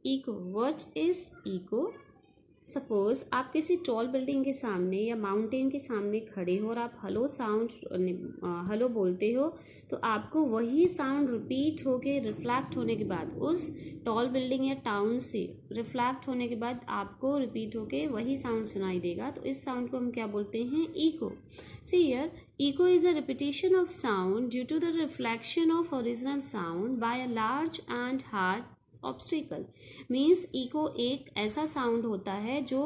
Eco, what is echo? Suppose आप किसी tall building के सामने या माउंटेन के सामने खड़े हो और आप हेलो बोलते हो, तो आपको वही साउंड रिपीट होके रिफ्लेक्ट होने के बाद उस टॉल बिल्डिंग या टाउन से रिफ्लेक्ट होने के बाद आपको रिपीट होके वही साउंड सुनाई देगा। तो इस साउंड को हम क्या बोलते हैं? Echo. See here, echo is a repetition of sound due to the reflection of original sound by a large and hard obstacle। Means echo एक ऐसा साउंड होता है जो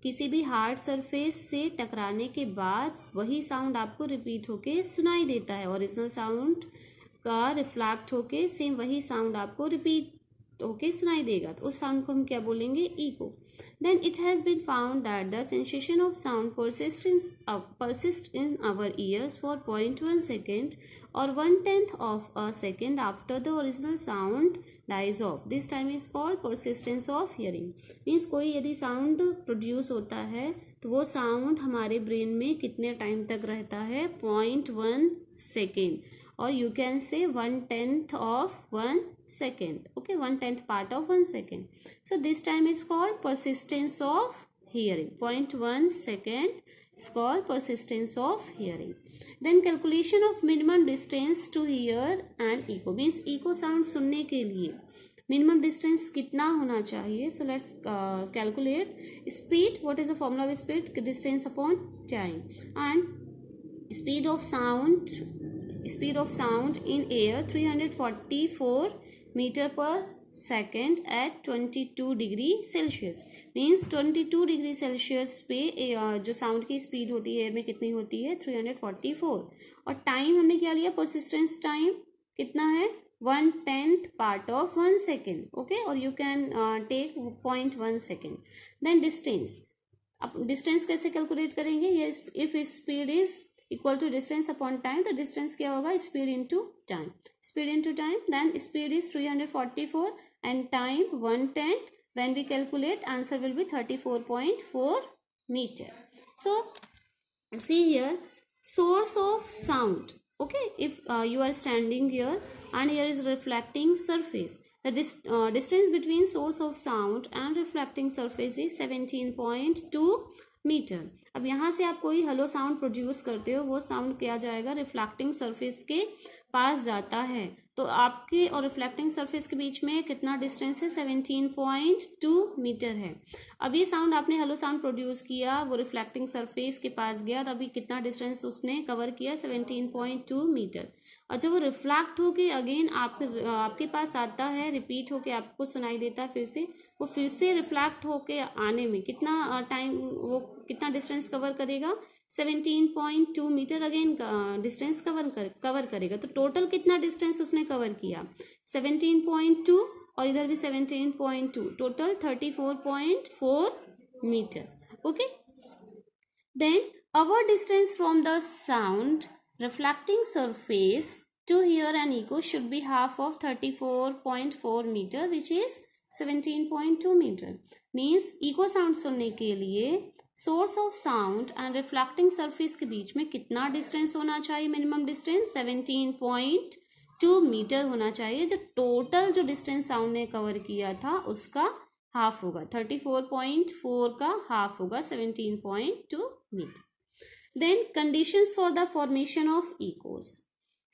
किसी भी हार्ड सरफेस से टकराने के बाद वही साउंड आपको रिपीट होके सुनाई देता है। ओरिजिनल साउंड का रिफ्लेक्ट होके सेम वही साउंड आपको रिपीट होके सुनाई देगा। तो उस साउंड को हम क्या बोलेंगे? Eco. Then it has been found that the sensation of sound persists in our ears for 0.1 second or 1/10 of a second after the original sound dies off. This time is called persistence of hearing. Means कोई यदि sound produce होता है तो वो sound हमारे brain में कितने time तक रहता है? 0.1 second, or you can say 1/10 of 1 second. Okay, 1/10 part of 1 second. So this time is called persistence of hearing. 0.1 second is called persistence of hearing. Then calculation of minimum distance to hear and echo means echo sound सुनने के लिए minimum distance कितना होना चाहिए? So let's calculate speed. What is the formula of speed? Distance upon time. And speed of sound in air 344 meter per second at 22 degree Celsius. Means 22 degree Celsius पे जो sound की speed होती है air में कितनी होती है? 344। और टाइम हमने क्या लिया? परसिस्टेंस टाइम कितना है? 1/10 पार्ट ऑफ 1 सेकेंड। ओके, और you can take 0.1 second. Then distance, अब डिस्टेंस कैसे कैलकुलेट करेंगे? ये if speed is equal to distance upon time, तो डिस्टेंस क्या होगा? Speed into time. Speed into time, then speed is 344 and time 1/10. When we calculate, answer will be 34.4 meter. So see here, source of sound. Okay, if you are standing here and here is reflecting surface, the distance between source of sound and reflecting surface is 17.2 metre. अब यहाँ से आप कोई hello sound produce करते हो, वो sound क्या जाएगा? रिफ्लेक्टिंग सरफेस के पास जाता है। तो आपके और रिफ्लेक्टिंग सरफेस के बीच में कितना डिस्टेंस है? 17.2 मीटर है। अब ये साउंड आपने हेलो साउंड प्रोड्यूस किया, वो रिफ्लेक्टिंग सरफेस के पास गया, तो अभी कितना डिस्टेंस उसने कवर किया? 17.2 मीटर। और जब वो रिफ्लेक्ट होके अगेन आपके पास आता है, रिपीट होके आपको सुनाई देता है, वो फिर से रिफ्लेक्ट होके आने में कितना टाइम, वो कितना डिस्टेंस कवर करेगा? 17.2 मीटर अगेन डिस्टेंस कवर करेगा। तो टोटल कितना डिस्टेंस उसने कवर किया? 17.2 और इधर भी 17.2, total 34.4 metre. Okay, then our distance from the sound reflecting surface to hear an echo should be half of 34.4 meter, which is 17.2 meter. Means echo sound सुनने के लिए source of sound and reflecting surface के बीच में कितना distance होना चाहिए? Minimum distance 17.2 metre होना चाहिए, जो टोटल जो डिस्टेंस साउंड ने कवर किया था उसका हाफ होगा। 34.4 का हाफ होगा 17.2 metre. Then conditions for the formation of echoes.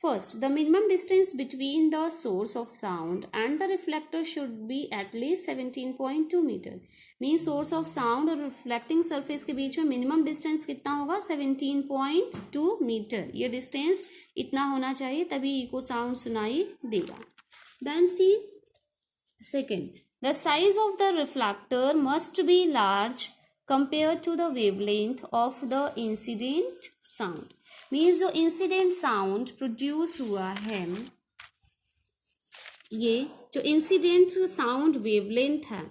First, the minimum distance between the source of sound and the reflector should be at least 17.2 meter. Means source of sound और reflecting surface के बीच में minimum distance कितना होगा? 17.2 meter. ये distance इतना होना चाहिए, तभी echo sound सुनाई देगा। Then see, second, the size of the reflector must be large compared to the wavelength of the incident sound. Means जो incident sound produce हुआ है, ये जो incident sound wavelength है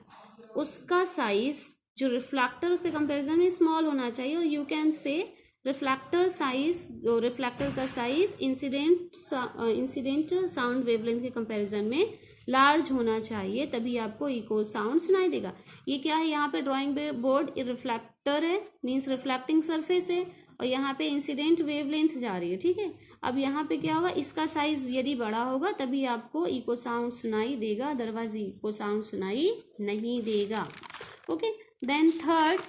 उसका size जो reflector उसके comparison में small होना चाहिए। और you can say reflector size, जो reflector का size incident sound wavelength के comparison में लार्ज होना चाहिए, तभी आपको इको साउंड सुनाई देगा। ये क्या है? यहाँ पे ड्राइंग बोर्ड रिफ्लेक्टर है, मीन्स रिफ्लेक्टिंग सरफेस है, और यहाँ पे इंसिडेंट वेवलेंथ जा रही है, ठीक है। अब यहाँ पे क्या होगा, इसका साइज यदि बड़ा होगा तभी आपको इको साउंड सुनाई देगा, अदरवाइज इको साउंड सुनाई नहीं देगा। Okay, then third,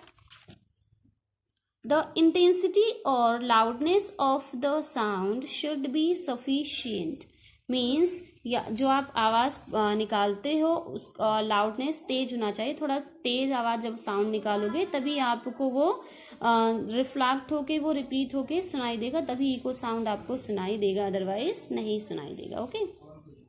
the intensity or loudness of the sound should be sufficient, means या जो आप आवाज़ निकालते हो उसका लाउडनेस तेज होना चाहिए। थोड़ा तेज आवाज़ जब साउंड निकालोगे तभी आपको वो रिफ्लेक्ट होके, वो रिपीट होके सुनाई देगा, तभी इको साउंड आपको सुनाई देगा, अदरवाइज नहीं सुनाई देगा। ओके।